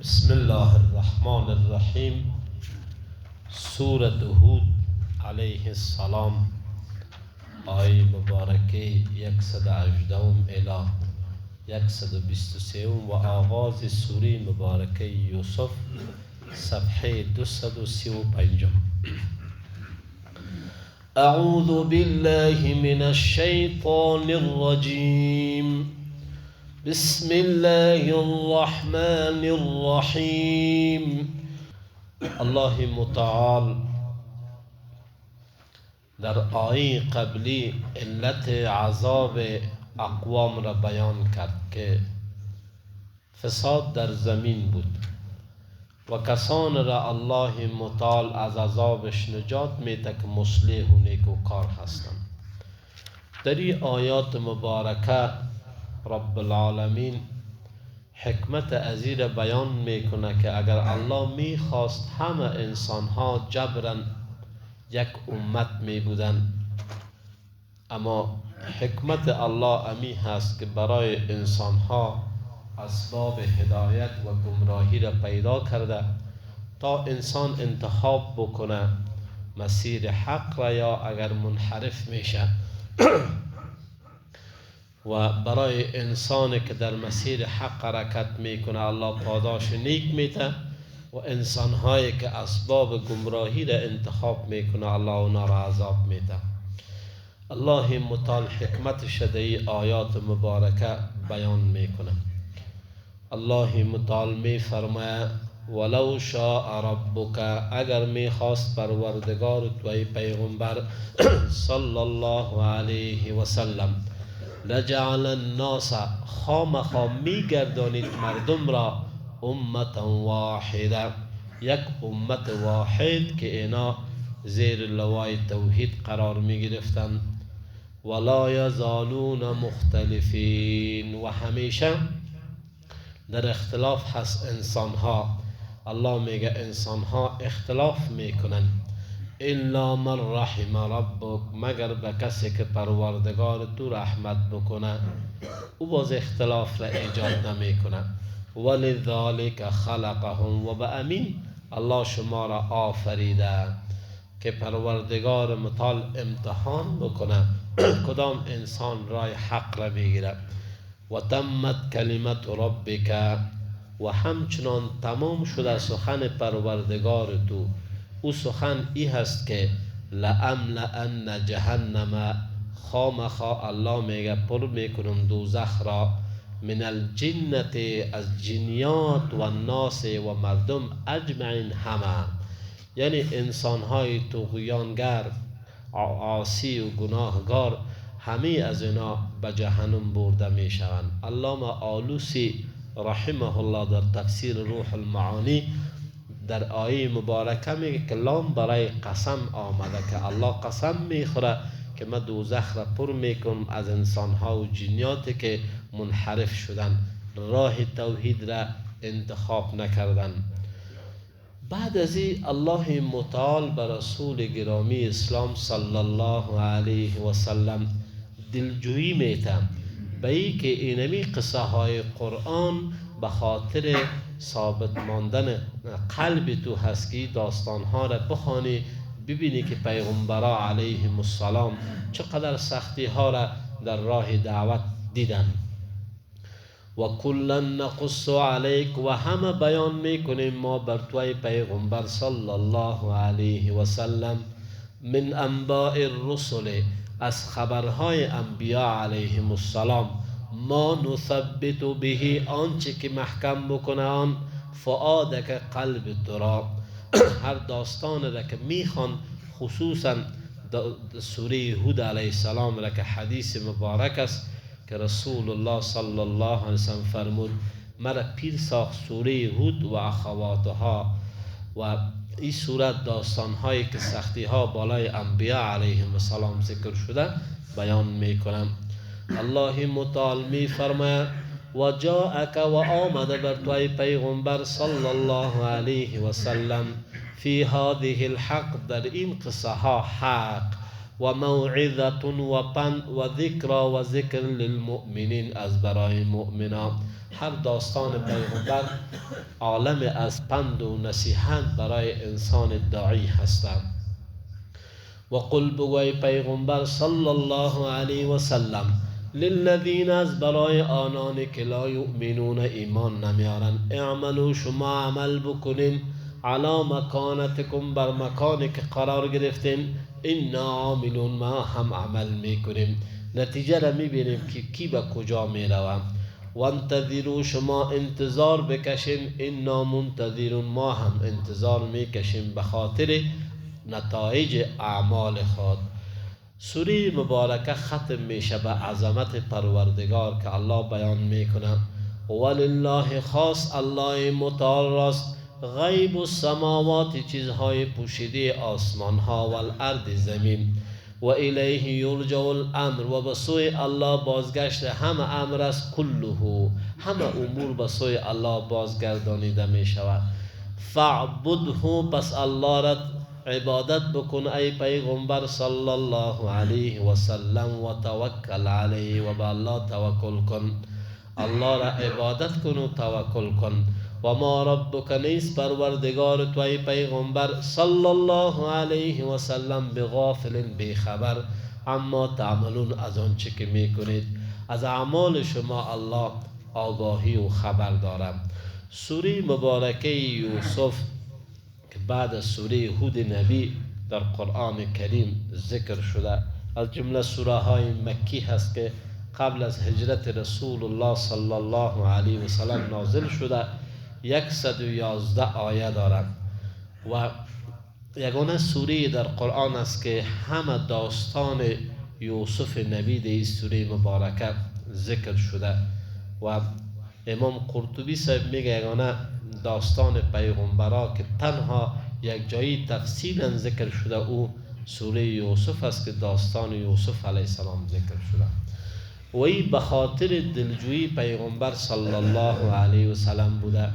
بسم الله الرحمن الرحیم. سورة هود علیه السلام، آیه مبارکه 118 الی 123 و آغاز سوره مبارکه یوسف صفحه 235. اعوذ بالله من الشیطان الرجیم. بسم الله الرحمن الرحیم. الله متعال در آیه قبلی علت عذاب اقوام را بیان کرد که فساد در زمین بود و کسان را الله متعال از عذابش نجات میده که مصلح و نیکوکار هستند. در این آیات مبارکه رب العالمین حکمت ازی را بیان میکنه که اگر الله میخواست همه انسان ها جبرا یک امت می بودن، اما حکمت الله امی هست که برای انسان ها اسباب هدایت و گمراهی را پیدا کرده تا انسان انتخاب بکنه مسیر حق را یا اگر منحرف میشه و برای انسانی که در مسیر حق حرکت میکنه الله پاداش نیک میده و انسانهایی که اسباب گمراهی را انتخاب میکنه الله اونا را عذاب میده. الله متعال حکمت شده آیات مبارکه بیان میکنه. الله متعال میفرماید ولو شاء ربک، اگر میخواست پروردگار توی پیغمبر صلی الله علیه و سلم لجعل الناس، خامخا میگردانید مردم را امتا واحده، یک امت واحد که اینا زیر لوای توحید قرار میگرفتند. ولا یزالون مختلفین، و همیشه در اختلاف هست انسان ها. الله میگه انسان ها اختلاف میکنن. الا من رحم ربک، مگر به کسی که پروردگار تو رحمت بکنه او باز اختلاف را ایجاد نمیکنه. ولذالک خلقهم، و به امین الله شما را آفریده که پروردگار متعال امتحان بکنه کدام انسان راه حق را بگیره. و تمت کلمت ربک، و همچنان تمام شده سخن پروردگار تو. او سخن ای هست که لأملأن جهنم، خامخا الله میگه پر میکنم دوزخ را، من الجنت، از جنیات و الناس و مردم اجمعین، همه یعنی انسان های طغیانگر عاصی و گناهگار همه از اینا به جهنم برده میشوند. علامه آلوسی رحمه الله در تفسیر روح المعانی در آیه مبارکه میگه که لام برای قسم آمده که الله قسم میخوره که من دوزخ را پر میکنم از انسان ها و جنیاتی که منحرف شدن، راه توحید را انتخاب نکردن. بعد از این الله متعال به رسول گرامی اسلام صلی الله علیه و سلم دلجویی میته به ای که اینمی قصه های قرآن به خاطر ثابت ماندن قلب تو هست که داستان ها را بخوانی، ببینی که پیغمبرا علیهم السلام چقدر سختی ها را در راه دعوت دیدن. و کلا نقص علیک، و همه بیان میکنیم ما بر توی پیغمبر صلی الله علیه و سلم من انباء الرسل، از خبرهای انبیاء علیهم السلام، ما نثبت به، آنچه که محکم بکنه آن فؤادک، قلب تو را. هر داستان را که میخوان، خصوصا سوره هود علیه السلام را که حدیث مبارک است که رسول الله صلی الله علیه وسلم فرمود مرا پیر ساخت سوره هود و اخواتها، و این صورت داستان هایی که سختی ها بالای انبیاء علیهم السلام ذکر شده بیان میکنم. الله متعال می فرماید و جاءک، و آمده بر توی پیغمبر صلی الله علیه و سلم فی هذه الحق، در این قصه ها حق، و موعظة و پند و ذکر و ذکر للمؤمنین، از برای مؤمنان. هر داستان پیغمبر عالم از پند و نصیحت برای انسان داعی هستند. و قل بگوی پیغمبر صلی الله علیه و سلم للذین، از برای آنانی که لا یؤمنون ایمان نمیارن، اعملوا شما عمل بکنین، علی مکانتکم بر مکانی که قرار گرفتین، انا عاملون ما هم عمل میکنیم. نتیجه را میبینیم که کی به کجا میروم. وانتظروا شما انتظار بکشین، انا منتظرون ما هم انتظار میکشیم به خاطر نتایج اعمال خود. سوره مبارکه ختم میشه به عظمت پروردگار که الله بیان میکنه ولله، خاص الله متعال راست، غیب السماوات، چیزهای پوشیده آسمان ها، و الارض زمین، و الیه یرجع الامر، و به سوی الله بازگشت همه امر است، کله، همه امور به سوی الله بازگردانیده می شود. فاعبده، پس الله را عبادت بکن ای پیغمبر صلی الله علیه و سلم، و توکل علیه، و به الله توکل کن. الله را عبادت کن و توکل کن. و ما ربک، نیست پروردگار تو ای پیغمبر صلی الله علیه و سلم، بغافل، بیخبر، اما تعملون، از آنچه که میکنید. از اعمال شما الله آگاهی و خبر دارم. سوره مبارکه یوسف که بعد از سوره هود نبی در قرآن کریم ذکر شده، از جمله سوره های مکی هست که قبل از هجرت رسول الله صلی الله علیه و سلم نازل شده. 111 آیه دارد و یگانه سوره در قرآن است که همه داستان یوسف نبی در این سوره مبارکه ذکر شده. و امام قرطبی صاحب میگه یگانه داستان پیغمبرا که تنها یک جایی تفصیلا ذکر شده او سوره یوسف است که داستان یوسف علیه السلام ذکر شده. و این به خاطر دلجویی پیغمبر صلی الله علیه و سلم بوده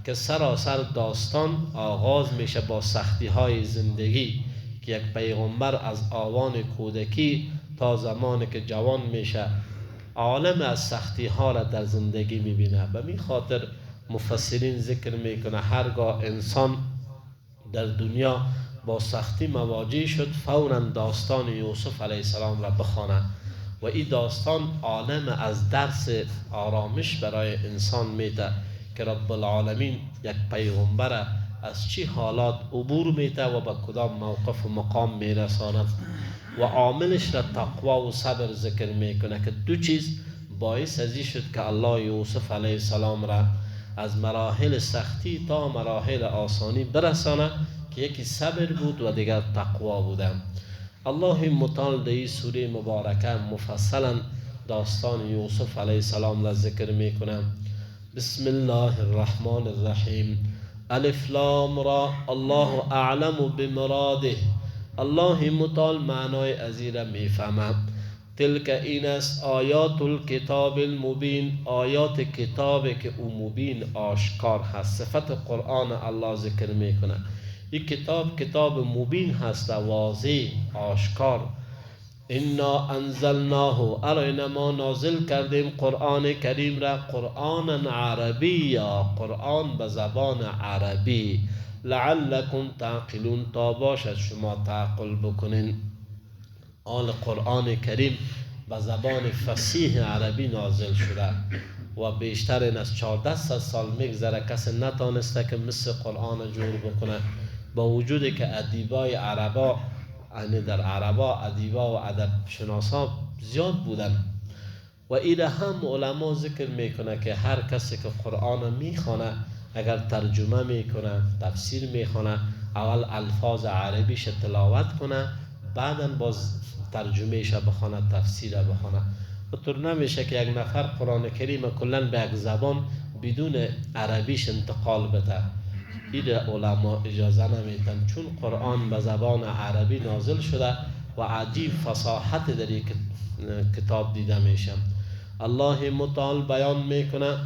که سراسر داستان آغاز میشه با سختی های زندگی که یک پیغمبر از آوان کودکی تا زمانی که جوان میشه عالم از سختی ها را در زندگی میبینه. به می خاطر مفسرین ذکر میکنه هرگاه انسان در دنیا با سختی مواجه شد فوراً داستان یوسف علیه السلام را بخوانه و این داستان عالم از درس آرامش برای انسان میده که رب العالمین یک پیغمبر از چی حالات عبور میده و به کدام موقف و مقام میرساند و عاملش را تقوا و صبر ذکر میکنه که دو چیز باعث ازی شد که الله یوسف علیه السلام را از مراحل سختی تا مراحل آسانی برسانه که یکی صبر بود و دیگر تقوا بوده. الله متعال در این سوره مبارکه مفصلا داستان یوسف علیه السلام را ذکر میکنه. بسم الله الرحمن الرحیم. الف لام را، الله اعلم بمراده، الله متعال معنای ازی را میفهمه. تلک این است آیات الکتاب المبین، آیات کتابی که او مبین آشکار هست. صفت قرآن الله ذکر میکنه این کتاب کتاب مبین هست، واضح آشکار. انا انزلناه، اراینا ما نازل کردیم قرآن کریم را قرآن عربی، یا قرآن به زبان عربی، لعلکم تعقلون، تا باشد شما تعقل بکنین. آن قرآن کریم به زبان فصیح عربی نازل شده و بیشتر این از 1400 سال میگذره کسی نتانسته که مثل قرآن جور بکنه، با وجودی که ادیبای عربا، یعنی در عربا ادیبا و ادب شناسا زیاد بودن و این هم علما ذکر میکنه که هر کسی که قرآن میخونه اگر ترجمه میکنه تفسیر میخونه اول الفاظ عربیش تلاوت کنه بعدا باز ترجمهش بخونه تفسیر بخونه. و طور نمیشه که یک نفر قرآن کریم کلن به یک زبان بدون عربیش انتقال بده. این علما اجازه نمیدن چون قرآن به زبان عربی نازل شده و عجیب فصاحت در یک کتاب دیده میشه. الله متعال بیان میکنه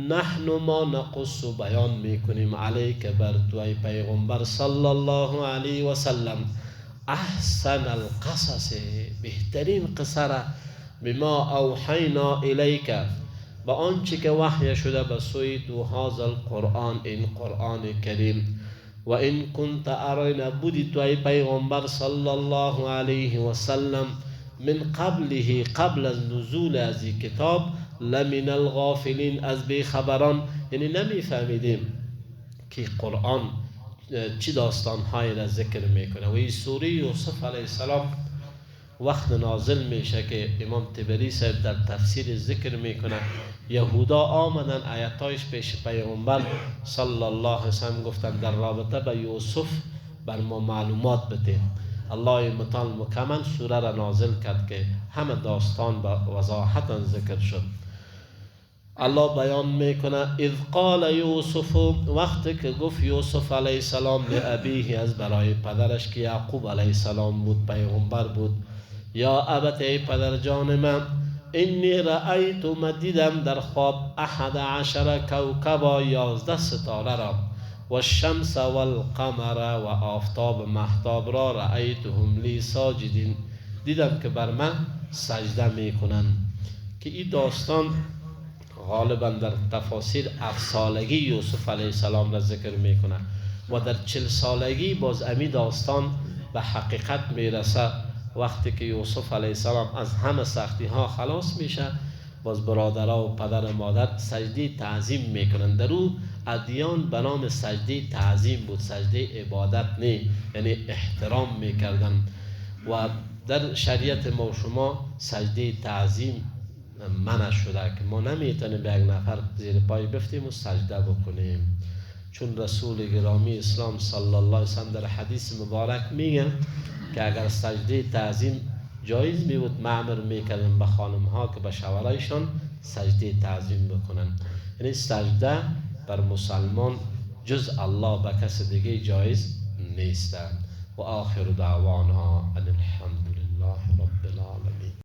نحن ما نقص، بیان میکنیم علیک بر تو ای پیغمبر صلی الله علیه و سلم، احسن القصص، بهترین قصه را، بما اوحینا الیک، با آنچه که وحی شده به سوی تو، هذا القرآن، این قرآن کریم. و این کنت ارین، بودی تو ای پیغمبر صلی الله علیه و سلم، من قبله، قبل از نزول از این کتاب، لمن الغافلین، از بیخبران، یعنی نمی فهمیدیم که قرآن چی داستانهایی را ذکر میکنه. و این سوره یوسف علیه السلام وقت نازل میشه که امام طبری صاحب در تفسیر ذکر میکنه، یهودا آمدن آیاتایش پیش پیغمبر صلی الله علیه وسلم گفتن در رابطه به یوسف بر ما معلومات بده. الله متعال مکمل سوره را نازل کرد که همه داستان با وضاحت ذکر شد. الله بیان میکنه اذ قال یوسف، وقتی که گفت یوسف علیه السلام لابیه، از برای پدرش که یعقوب علیه السلام بود، پیغمبر بود، یا ابت، ای پدر جان من، انی رأیت، دیدم در خواب، 11 کوکبا، 11 ستاره را، و الشمس و القمر، و آفتاب مهتاب را، رأیتهم لی ساجدین، دیدم که بر من سجده میکنن. که این داستان غالبا در تفاسیر 7 سالگی یوسف علیه السلام را ذکر میکنه و در 40 سالگی باز امی داستان به حقیقت میرسه، وقتی که یوسف علیه السلام از همه سختی ها خلاص میشه، باز برادرها و پدر و مادر سجده تعظیم میکنن. در او ادیان به نام سجده تعظیم بود، سجده عبادت نه، یعنی احترام میکردن. و در شریعت ما شما سجده تعظیم منع شده که ما نمیتونیم به یک نفر زیر پای بفتیم و سجده بکنیم، چون رسول گرامی اسلام صلی الله علیه وسلم در حدیث مبارک میگن که اگر سجده تعظیم جایز می بود، معمر میکردن به خانم ها که به شوهرایشان سجده تعظیم بکنن. یعنی سجده بر مسلمان جز الله به کس دیگه جایز نیست. و آخر دعوانا ان